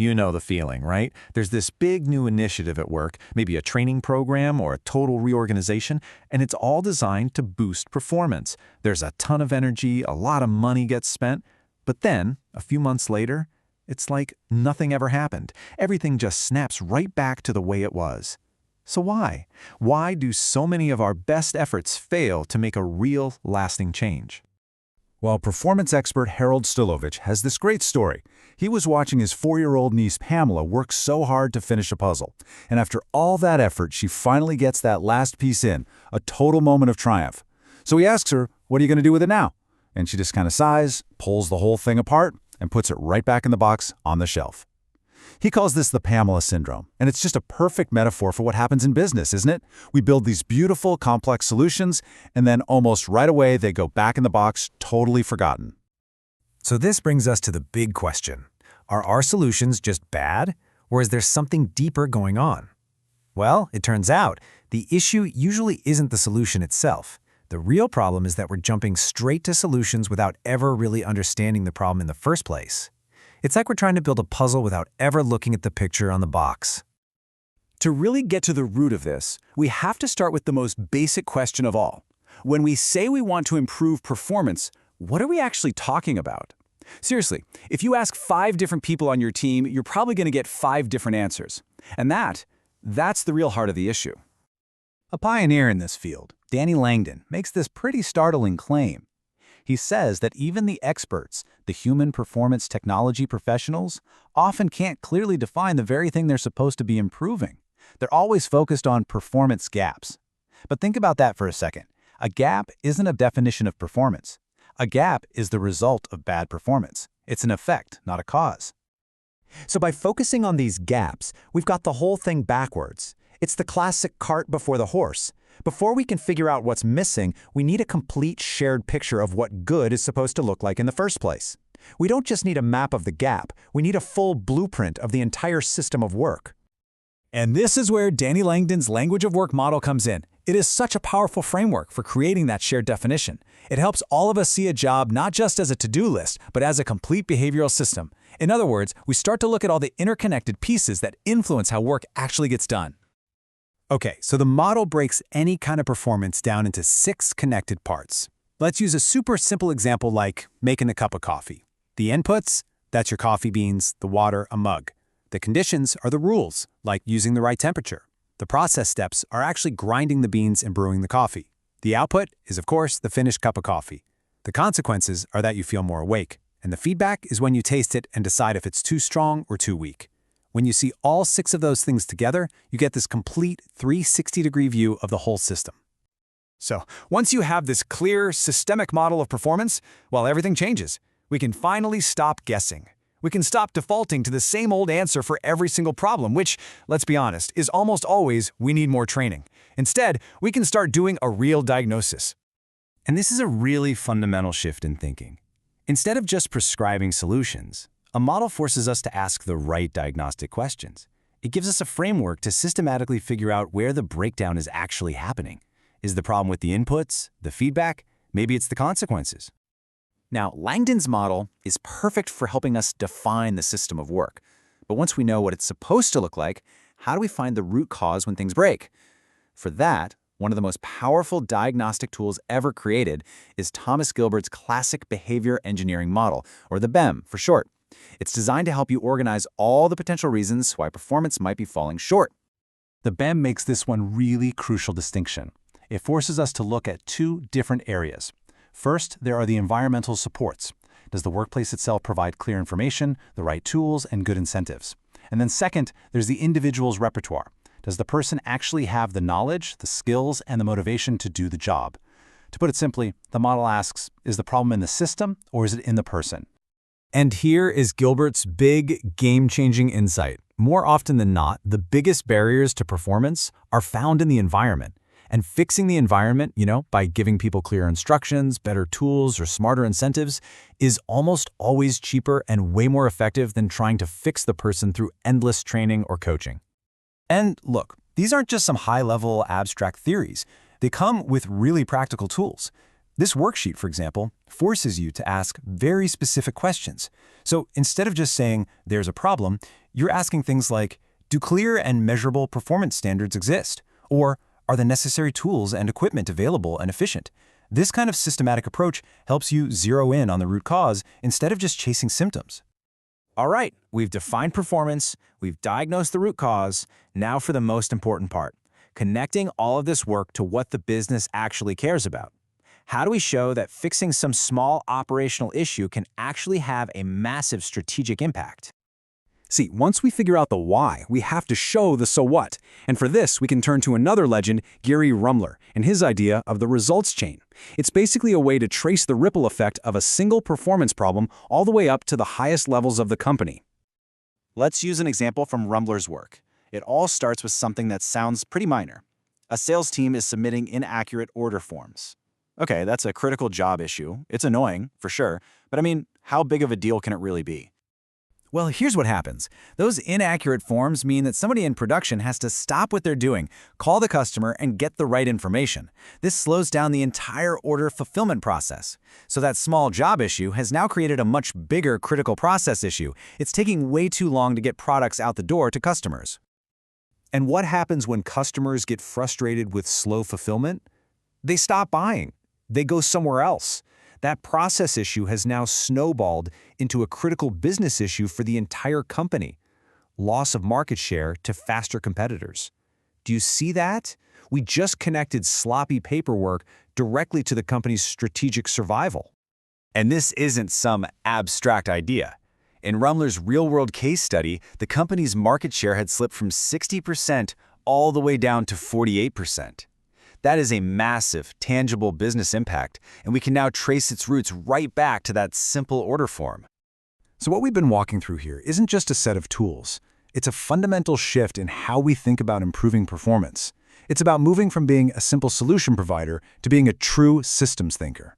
You know the feeling, right? There's this big new initiative at work, maybe a training program or a total reorganization, and it's all designed to boost performance. There's a ton of energy, a lot of money gets spent, but then, a few months later, it's like nothing ever happened. Everything just snaps right back to the way it was. So why? Why do so many of our best efforts fail to make a real, lasting change? Well, performance expert Harold Stilovich has this great story. He was watching his 4-year-old niece Pamela work so hard to finish a puzzle. And after all that effort, she finally gets that last piece in, a total moment of triumph. So he asks her, "What are you going to do with it now?" And she just kind of sighs, pulls the whole thing apart, and puts it right back in the box on the shelf. He calls this the Pamela syndrome, and it's just a perfect metaphor for what happens in business, isn't it? We build these beautiful, complex solutions, and then almost right away they go back in the box, totally forgotten. So this brings us to the big question. Are our solutions just bad, or is there something deeper going on? Well, it turns out, the issue usually isn't the solution itself. The real problem is that we're jumping straight to solutions without ever really understanding the problem in the first place. It's like we're trying to build a puzzle without ever looking at the picture on the box. To really get to the root of this, we have to start with the most basic question of all. When we say we want to improve performance, what are we actually talking about? Seriously, if you ask 5 different people on your team, you're probably going to get 5 different answers. And that's the real heart of the issue. A pioneer in this field, Danny Langdon, makes this pretty startling claim. He says that even the experts, the human performance technology professionals, often can't clearly define the very thing they're supposed to be improving. They're always focused on performance gaps. But think about that for a second. A gap isn't a definition of performance. A gap is the result of bad performance. It's an effect, not a cause. So by focusing on these gaps, we've got the whole thing backwards. It's the classic cart before the horse. Before we can figure out what's missing, we need a complete shared picture of what good is supposed to look like in the first place. We don't just need a map of the gap, we need a full blueprint of the entire system of work. And this is where Danny Langdon's language of work model comes in. It is such a powerful framework for creating that shared definition. It helps all of us see a job not just as a to-do list, but as a complete behavioral system. In other words, we start to look at all the interconnected pieces that influence how work actually gets done. Okay, so the model breaks any kind of performance down into 6 connected parts. Let's use a super simple example like making a cup of coffee. The inputs, that's your coffee beans, the water, a mug. The conditions are the rules, like using the right temperature. The process steps are actually grinding the beans and brewing the coffee. The output is, of course, the finished cup of coffee. The consequences are that you feel more awake, and the feedback is when you taste it and decide if it's too strong or too weak. When you see all 6 of those things together, you get this complete 360-degree view of the whole system. So, once you have this clear, systemic model of performance, well, everything changes. We can finally stop guessing. We can stop defaulting to the same old answer for every single problem, which, let's be honest, is almost always, we need more training. Instead, we can start doing a real diagnosis. And this is a really fundamental shift in thinking. Instead of just prescribing solutions, a model forces us to ask the right diagnostic questions. It gives us a framework to systematically figure out where the breakdown is actually happening. Is the problem with the inputs, the feedback? Maybe it's the consequences. Now, Langdon's model is perfect for helping us define the system of work. But once we know what it's supposed to look like, how do we find the root cause when things break? For that, one of the most powerful diagnostic tools ever created is Thomas Gilbert's classic behavior engineering model, or the BEM for short. It's designed to help you organize all the potential reasons why performance might be falling short. The BEM makes this one really crucial distinction. It forces us to look at 2 different areas. First, there are the environmental supports. Does the workplace itself provide clear information, the right tools, and good incentives? And then second, there's the individual's repertoire. Does the person actually have the knowledge, the skills, and the motivation to do the job? To put it simply, the model asks, is the problem in the system or is it in the person? And here is Gilbert's big, game-changing insight. More often than not, the biggest barriers to performance are found in the environment. And fixing the environment, by giving people clear instructions, better tools, or smarter incentives, is almost always cheaper and way more effective than trying to fix the person through endless training or coaching. And look, these aren't just some high-level abstract theories. They come with really practical tools. This worksheet, for example, forces you to ask very specific questions. So instead of just saying, there's a problem, you're asking things like, do clear and measurable performance standards exist? Or are the necessary tools and equipment available and efficient? This kind of systematic approach helps you zero in on the root cause instead of just chasing symptoms. All right, we've defined performance, we've diagnosed the root cause. Now for the most important part, connecting all of this work to what the business actually cares about. How do we show that fixing some small operational issue can actually have a massive strategic impact? See, once we figure out the why, we have to show the so what. And for this, we can turn to another legend, Gary Rumler, and his idea of the results chain. It's basically a way to trace the ripple effect of a single performance problem all the way up to the highest levels of the company. Let's use an example from Rumler's work. It all starts with something that sounds pretty minor. A sales team is submitting inaccurate order forms. Okay, that's a critical job issue. It's annoying, for sure, but I mean, how big of a deal can it really be? Well, here's what happens. Those inaccurate forms mean that somebody in production has to stop what they're doing, call the customer, and get the right information. This slows down the entire order fulfillment process. So that small job issue has now created a much bigger critical process issue. It's taking way too long to get products out the door to customers. And what happens when customers get frustrated with slow fulfillment? They stop buying. They go somewhere else. That process issue has now snowballed into a critical business issue for the entire company. Loss of market share to faster competitors. Do you see that? We just connected sloppy paperwork directly to the company's strategic survival. And this isn't some abstract idea. In Rumler's real-world case study, the company's market share had slipped from 60% all the way down to 48%. That is a massive, tangible business impact, and we can now trace its roots right back to that simple order form. So what we've been walking through here isn't just a set of tools. It's a fundamental shift in how we think about improving performance. It's about moving from being a simple solution provider to being a true systems thinker.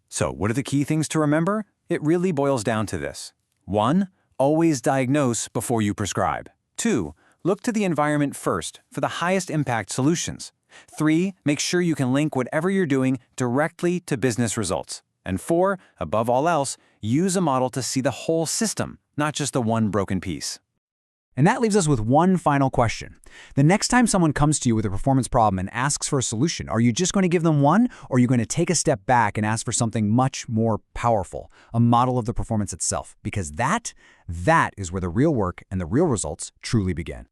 So what are the key things to remember? It really boils down to this. 1. Always diagnose before you prescribe. 2. Look to the environment first for the highest impact solutions. 3. Make sure you can link whatever you're doing directly to business results. And 4. Above all else, use a model to see the whole system, not just the one broken piece. And that leaves us with one final question. The next time someone comes to you with a performance problem and asks for a solution, are you just going to give them one, or are you going to take a step back and ask for something much more powerful, a model of the performance itself? Because that is where the real work and the real results truly begin.